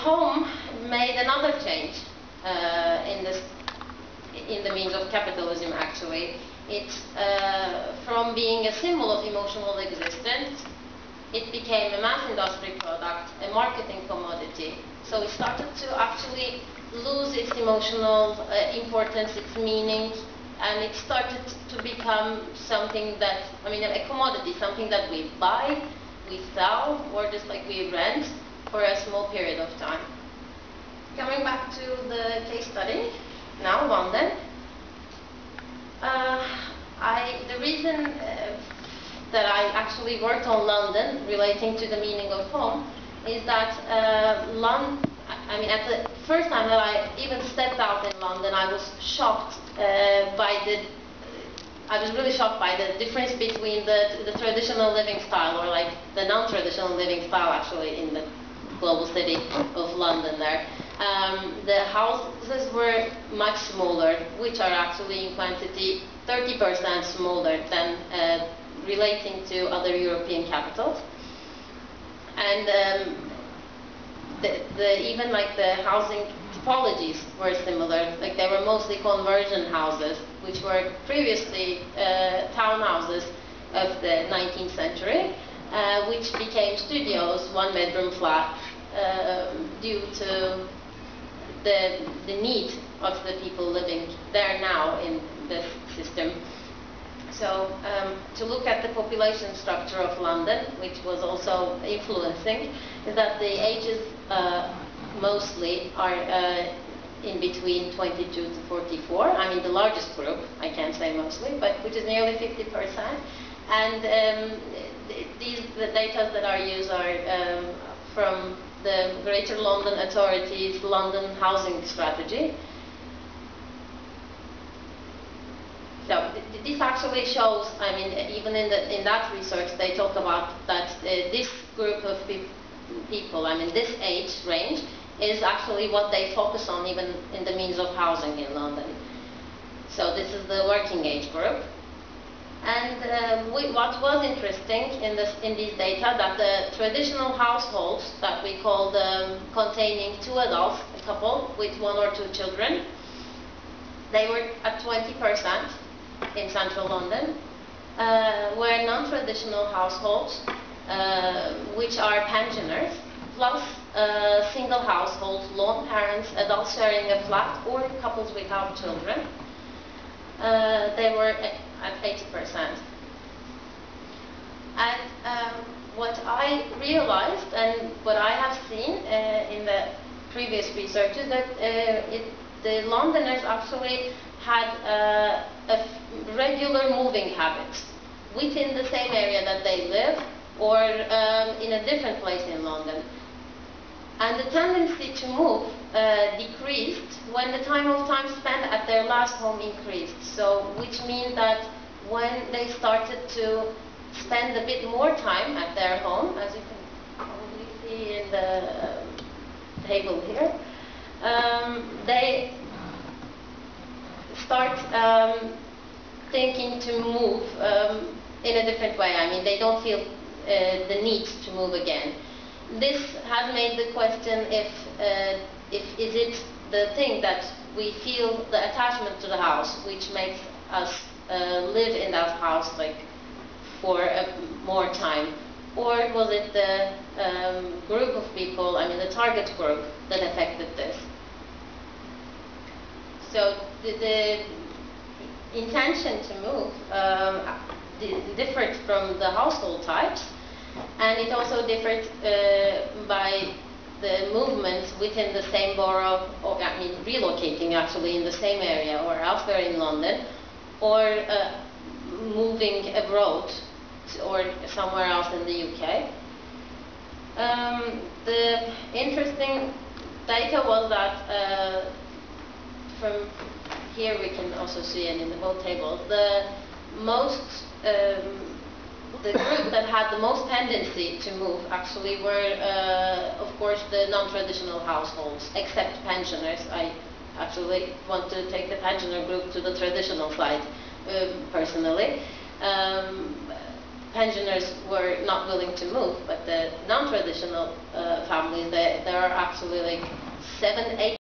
Home made another change in the means of capitalism. Actually, it's from being a symbol of emotional existence, it became a mass industry product, a marketing commodity. So it started to actually lose its emotional importance, its meaning, and it started to become something that, I mean, a commodity, something that we buy, we sell, or just like we rent for a small period of time. Coming back to the case study, now London. The reason that I actually worked on London relating to the meaning of home is that I mean, at the first time that I even stepped out in London, I was shocked I was really shocked by the difference between the traditional living style, or like the non-traditional living style actually in the global city of London there. The houses were much smaller, which are actually in quantity 30% smaller than relating to other European capitals. And even like the housing typologies were similar. Like they were mostly conversion houses, which were previously townhouses of the 19th century, which became studios, one-bedroom flats, due to the need of the people living there now in this system. So to look at the population structure of London, which was also influencing, is that the ages mostly are in between 22 to 44. I mean, the largest group, I can't say mostly, but which is nearly 50%. And the data that are used are from the Greater London Authority's London Housing Strategy. So this actually shows, I mean, even in that research, they talk about that this group of people, I mean, this age range, is actually what they focus on even in the means of housing in London. So this is the working age group. And what was interesting in these data, that the traditional households that we called containing 2 adults, a couple with 1 or 2 children, they were at 20% in central London, where non-traditional households, which are pensioners, plus single households, lone parents, adults sharing a flat, or couples without children, they were at 80%. And what I realized, and what I have seen in the previous research, is that the Londoners actually had regular moving habits within the same area that they live, or in a different place in London. And the tendency to move decreased when the time spent at their last home increased. So, which means that when they started to spend a bit more time at their home, as you can probably see in the table here, they start thinking to move in a different way. I mean, they don't feel the need to move again. This has made the question if is it the thing that we feel the attachment to the house, which makes us live in that house like for more time, or was it the group of people, I mean the target group, that affected this? So the intention to move differed from the household types, and it also differed by the movements within the same borough, or I mean relocating actually in the same area or elsewhere in London, or moving abroad or somewhere else in the UK. The interesting data was that from here we can also see it in the both tables, the group that had the most tendency to move actually were, of course, the non-traditional households, except pensioners. I actually want to take the pensioner group to the traditional side, personally. pensioners were not willing to move, but the non-traditional families, there are actually like 7, 8